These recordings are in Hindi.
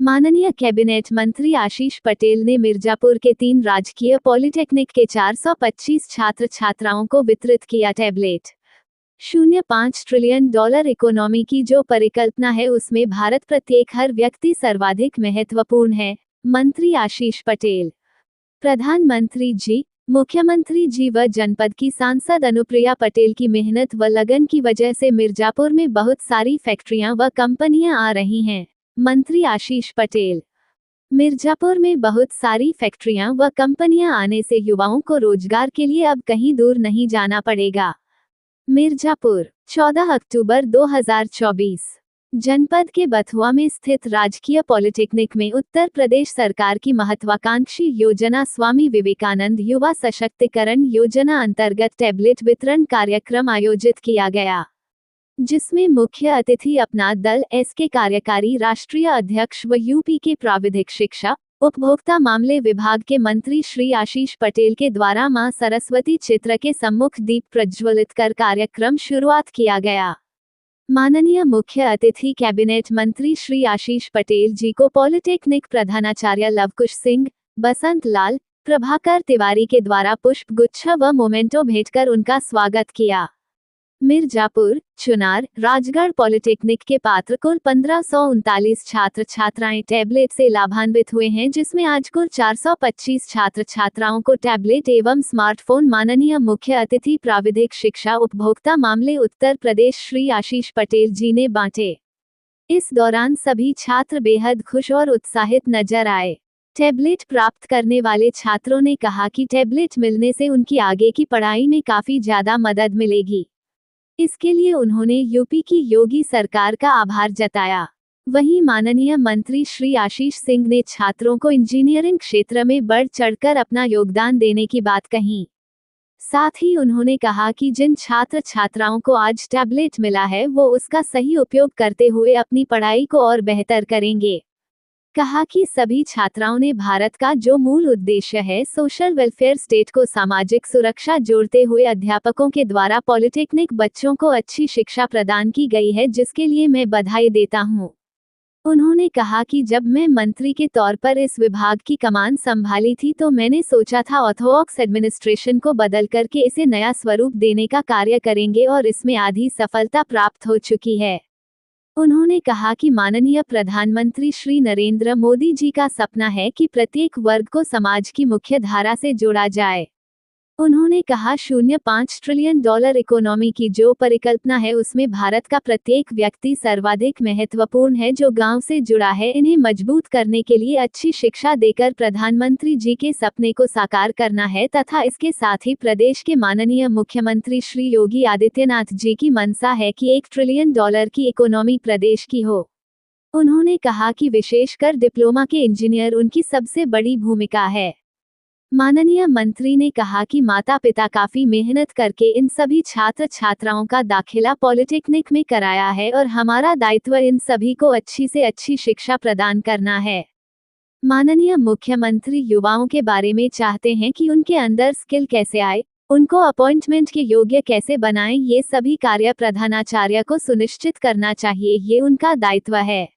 माननीय कैबिनेट मंत्री आशीष पटेल ने मिर्जापुर के 3 राजकीय पॉलिटेक्निक के 425 छात्र छात्राओं को वितरित किया टैबलेट। 0.5 ट्रिलियन डॉलर इकोनॉमी की जो परिकल्पना है उसमें भारत प्रत्येक हर व्यक्ति सर्वाधिक महत्वपूर्ण है, मंत्री आशीष पटेल। प्रधानमंत्री जी, मुख्यमंत्री जी व जनपद की सांसद अनुप्रिया पटेल की मेहनत व लगन की वजह से मिर्जापुर में बहुत सारी फैक्ट्रियां व कंपनियां आ रही हैं, मंत्री आशीष पटेल। मिर्जापुर में बहुत सारी फैक्ट्रियां व कंपनियां आने से युवाओं को रोजगार के लिए अब कहीं दूर नहीं जाना पड़ेगा। मिर्जापुर, 14 अक्टूबर 2024। जनपद के बथुआ में स्थित राजकीय पॉलिटेक्निक में उत्तर प्रदेश सरकार की महत्वाकांक्षी योजना स्वामी विवेकानंद युवा सशक्तिकरण योजना अंतर्गत टैबलेट वितरण कार्यक्रम आयोजित किया गया, जिसमें मुख्य अतिथि अपना दल एस के कार्यकारी राष्ट्रीय अध्यक्ष व यूपी के प्राविधिक शिक्षा उपभोक्ता मामले विभाग के मंत्री श्री आशीष पटेल के द्वारा मां सरस्वती चित्र के सम्मुख दीप प्रज्वलित कर कार्यक्रम शुरुआत किया गया। माननीय मुख्य अतिथि कैबिनेट मंत्री श्री आशीष पटेल जी को पॉलिटेक्निक प्रधानाचार्य लवकुश सिंह, बसंत लाल, प्रभाकर तिवारी के द्वारा पुष्प गुच्छ व मोमेंटो भेंटकर उनका स्वागत किया। मिर्जापुर, चुनार, राजगढ़ पॉलिटेक्निक के पात्र कुल 1539 छात्र छात्राएं टैबलेट से लाभान्वित हुए हैं, जिसमें आज कुल 425 छात्र छात्राओं को टैबलेट एवं स्मार्टफोन माननीय मुख्य अतिथि प्राविधिक शिक्षा उपभोक्ता मामले उत्तर प्रदेश श्री आशीष पटेल जी ने बांटे। इस दौरान सभी छात्र बेहद खुश और उत्साहित नजर आए। टैबलेट प्राप्त करने वाले छात्रों ने कहा कि टैबलेट मिलने से उनकी आगे की पढ़ाई में काफी ज्यादा मदद मिलेगी। इसके लिए उन्होंने यूपी की योगी सरकार का आभार जताया। वहीं माननीय मंत्री श्री आशीष सिंह ने छात्रों को इंजीनियरिंग क्षेत्र में बढ़ चढ़कर अपना योगदान देने की बात कही। साथ ही उन्होंने कहा कि जिन छात्र छात्राओं को आज टैबलेट मिला है वो उसका सही उपयोग करते हुए अपनी पढ़ाई को और बेहतर करेंगे। कहा कि सभी छात्राओं ने भारत का जो मूल उद्देश्य है सोशल वेलफेयर स्टेट को सामाजिक सुरक्षा जोड़ते हुए अध्यापकों के द्वारा पॉलिटेक्निक बच्चों को अच्छी शिक्षा प्रदान की गई है, जिसके लिए मैं बधाई देता हूं। उन्होंने कहा कि जब मैं मंत्री के तौर पर इस विभाग की कमान संभाली थी तो मैंने सोचा था ऑर्थोडॉक्स एडमिनिस्ट्रेशन को बदल करके इसे नया स्वरूप देने का कार्य करेंगे और इसमें आधी सफलता प्राप्त हो चुकी है। उन्होंने कहा कि माननीय प्रधानमंत्री श्री नरेंद्र मोदी जी का सपना है कि प्रत्येक वर्ग को समाज की मुख्य धारा से जोड़ा जाए। उन्होंने कहा 0.5 ट्रिलियन डॉलर इकोनॉमी की जो परिकल्पना है उसमें भारत का प्रत्येक व्यक्ति सर्वाधिक महत्वपूर्ण है, जो गांव से जुड़ा है। इन्हें मजबूत करने के लिए अच्छी शिक्षा देकर प्रधानमंत्री जी के सपने को साकार करना है तथा इसके साथ ही प्रदेश के माननीय मुख्यमंत्री श्री योगी आदित्यनाथ जी की मंशा है कि 1 ट्रिलियन डॉलर की इकोनॉमी प्रदेश की हो। उन्होंने कहा कि विशेषकर डिप्लोमा के इंजीनियर उनकी सबसे बड़ी भूमिका है। माननीय मंत्री ने कहा कि माता पिता काफी मेहनत करके इन सभी छात्र छात्राओं का दाखिला पॉलिटेक्निक में कराया है और हमारा दायित्व इन सभी को अच्छी से अच्छी शिक्षा प्रदान करना है। माननीय मुख्यमंत्री युवाओं के बारे में चाहते हैं कि उनके अंदर स्किल कैसे आए, उनको अपॉइंटमेंट के योग्य कैसे बनाएं, ये सभी कार्य प्रधानाचार्य को सुनिश्चित करना चाहिए, ये उनका दायित्व है।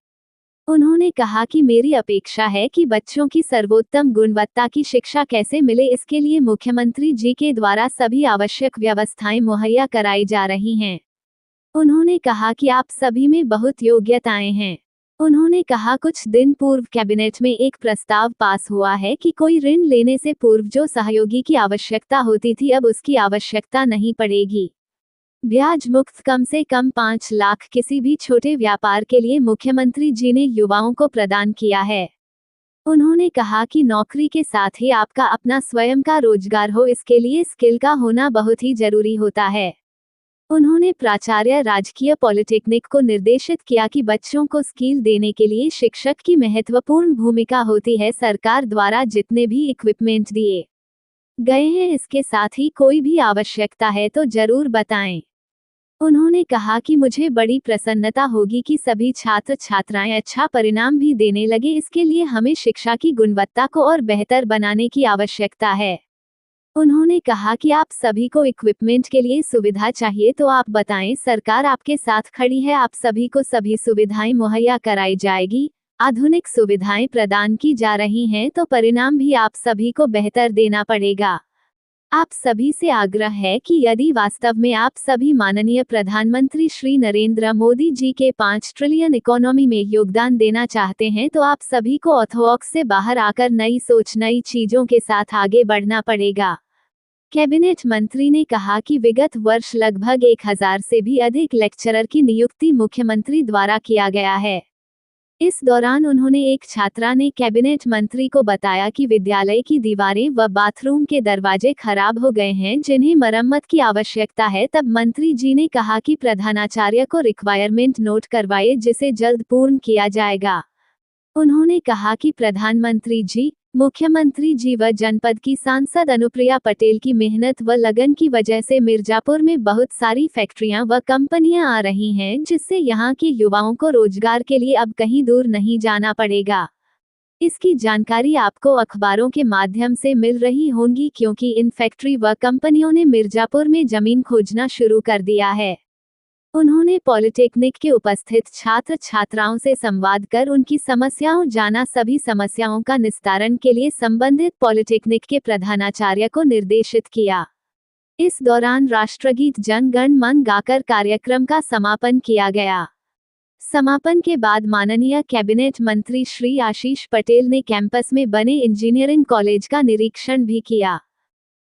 उन्होंने कहा कि मेरी अपेक्षा है कि बच्चों की सर्वोत्तम गुणवत्ता की शिक्षा कैसे मिले, इसके लिए मुख्यमंत्री जी के द्वारा सभी आवश्यक व्यवस्थाएं मुहैया कराई जा रही हैं। उन्होंने कहा कि आप सभी में बहुत योग्यताएं हैं। उन्होंने कहा कुछ दिन पूर्व कैबिनेट में एक प्रस्ताव पास हुआ है कि कोई ऋण लेने से पूर्व जो सहयोगी की आवश्यकता होती थी अब उसकी आवश्यकता नहीं पड़ेगी। ब्याज मुक्त कम से कम 5 लाख किसी भी छोटे व्यापार के लिए मुख्यमंत्री जी ने युवाओं को प्रदान किया है। उन्होंने कहा कि नौकरी के साथ ही आपका अपना स्वयं का रोजगार हो, इसके लिए स्किल का होना बहुत ही जरूरी होता है। उन्होंने प्राचार्य राजकीय पॉलिटेक्निक को निर्देशित किया कि बच्चों को स्किल देने के लिए शिक्षक की महत्वपूर्ण भूमिका होती है। सरकार द्वारा जितने भी इक्विपमेंट दिए गए हैं इसके साथ ही कोई भी आवश्यकता है तो जरूर बताएं। उन्होंने कहा कि मुझे बड़ी प्रसन्नता होगी कि सभी छात्र छात्राएं अच्छा परिणाम भी देने लगे, इसके लिए हमें शिक्षा की गुणवत्ता को और बेहतर बनाने की आवश्यकता है। उन्होंने कहा कि आप सभी को इक्विपमेंट के लिए सुविधा चाहिए तो आप बताएं, सरकार आपके साथ खड़ी है, आप सभी को सभी सुविधाएं मुहैया कराई जाएगी। आधुनिक सुविधाएं प्रदान की जा रही हैं तो परिणाम भी आप सभी को बेहतर देना पड़ेगा। आप सभी से आग्रह है कि यदि वास्तव में आप सभी माननीय प्रधानमंत्री श्री नरेंद्र मोदी जी के 5 ट्रिलियन इकोनॉमी में योगदान देना चाहते हैं तो आप सभी को ऑर्थोडॉक्स से बाहर आकर नई सोच, नई चीजों के साथ आगे बढ़ना पड़ेगा। कैबिनेट मंत्री ने कहा कि विगत वर्ष लगभग 1000 से भी अधिक लेक्चरर की नियुक्ति मुख्यमंत्री द्वारा किया गया है। इस दौरान उन्होंने एक छात्रा ने कैबिनेट मंत्री को बताया कि विद्यालय की दीवारें व बाथरूम के दरवाजे खराब हो गए हैं जिन्हें मरम्मत की आवश्यकता है। तब मंत्री जी ने कहा कि प्रधानाचार्य को रिक्वायरमेंट नोट करवाए जिसे जल्द पूर्ण किया जाएगा। उन्होंने कहा कि प्रधानमंत्री जी, मुख्यमंत्री जी व जनपद की सांसद अनुप्रिया पटेल की मेहनत व लगन की वजह से मिर्जापुर में बहुत सारी फैक्ट्रियां व कंपनियां आ रही हैं जिससे यहां के युवाओं को रोजगार के लिए अब कहीं दूर नहीं जाना पड़ेगा। इसकी जानकारी आपको अखबारों के माध्यम से मिल रही होंगी क्योंकि इन फैक्ट्री व कंपनियों ने मिर्जापुर में जमीन खोजना शुरू कर दिया है। उन्होंने पॉलिटेक्निक के उपस्थित छात्र छात्राओं से संवाद कर उनकी समस्याओं जाना। सभी समस्याओं का निस्तारण के लिए संबंधित पॉलिटेक्निक के प्रधानाचार्य को निर्देशित किया। इस दौरान राष्ट्रगीत जन गण मन गाकर कार्यक्रम का समापन किया गया। समापन के बाद माननीय कैबिनेट मंत्री श्री आशीष पटेल ने कैंपस में बने इंजीनियरिंग कॉलेज का निरीक्षण भी किया।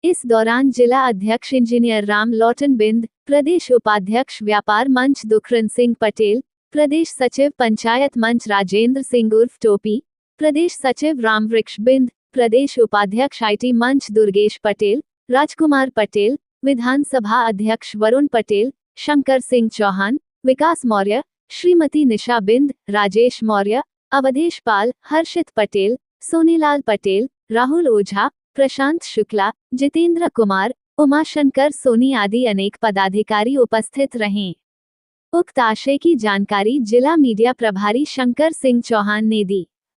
इस दौरान जिला अध्यक्ष इंजीनियर राम लोटन बिंद, प्रदेश उपाध्यक्ष व्यापार मंच दुखरन सिंह पटेल, प्रदेश सचिव पंचायत मंच राजेंद्र सिंह उर्फ टोपी, प्रदेश सचिव रामवृक्ष बिंद, प्रदेश उपाध्यक्ष आईटी मंच दुर्गेश पटेल, राजकुमार पटेल, विधानसभा अध्यक्ष वरुण पटेल, शंकर सिंह चौहान, विकास मौर्य, श्रीमती निशा बिंद, राजेश मौर्य, अवधेश पाल, हर्षित पटेल, सोनीलाल पटेल, राहुल ओझा, प्रशांत शुक्ला, जितेंद्र कुमार, उमाशंकर सोनी आदि अनेक पदाधिकारी उपस्थित रहे। उक्त आशय की जानकारी जिला मीडिया प्रभारी शंकर सिंह चौहान ने दी।